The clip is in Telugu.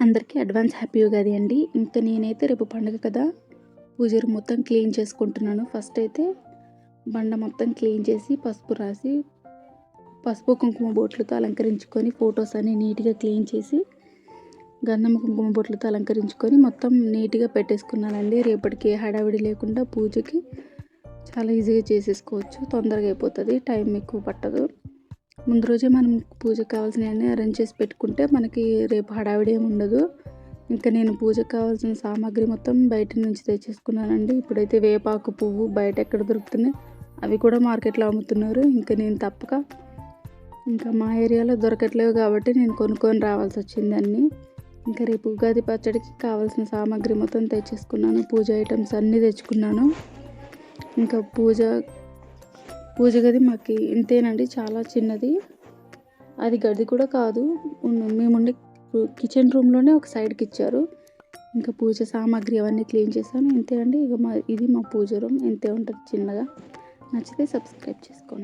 అందరికీ అడ్వాన్స్ హ్యాపీ ఉగాది అండి. ఇంకా నేనైతే రేపు పండుగ కదా, పూజ రూమ్ మొత్తం క్లీన్ చేసుకుంటున్నాను. ఫస్ట్ అయితే బండ మొత్తం క్లీన్ చేసి పసుపు కుంకుమ బొట్లతో అలంకరించుకొని, ఫొటోస్ అన్ని నీట్గా క్లీన్ చేసి గంధం కుంకుమ బొట్లతో అలంకరించుకొని మొత్తం నీట్గా పెట్టేసుకున్నానండి. రేపటికి హడావిడి లేకుండా పూజకి చాలా ఈజీగా చేసేసుకోవచ్చు, తొందరగా అయిపోతుంది, టైం ఎక్కువ పట్టదు. ముందు రోజే మనం పూజకు కావాల్సినవన్నీ అరేంజ్ చేసి పెట్టుకుంటే మనకి రేపు హడావిడి ఏమి ఉండదు. ఇంకా నేను పూజకు కావాల్సిన సామాగ్రి మొత్తం బయట నుంచి తెచ్చేసుకున్నానండి. ఇప్పుడైతే వేపాకు పువ్వు బయట ఎక్కడ దొరుకుతున్నాయి, అవి కూడా మార్కెట్లో అమ్ముతున్నారు. ఇంకా నేను తప్పక ఇంకా మా ఏరియాలో దొరకట్లేవు కాబట్టి నేను కొనుక్కొని రావాల్సి వచ్చింది. ఇంకా రేపు ఉగాది పచ్చడికి కావాల్సిన సామాగ్రి మొత్తం తెచ్చేసుకున్నాను. పూజ ఐటమ్స్ అన్నీ తెచ్చుకున్నాను. ఇంకా పూజ గది మాకు ఇంతేనండి, చాలా చిన్నది. అది గది కూడా కాదు, మేముండే కిచెన్ రూమ్లోనే ఒక సైడ్కి ఇచ్చారు. ఇంకా పూజ సామాగ్రి అవన్నీ క్లీన్ చేశాను. ఇంతే అండి. ఇది మా పూజ రూమ్ ఇంతే ఉంటుంది చిన్నగా. నచ్చితే సబ్స్క్రైబ్ చేసుకోండి.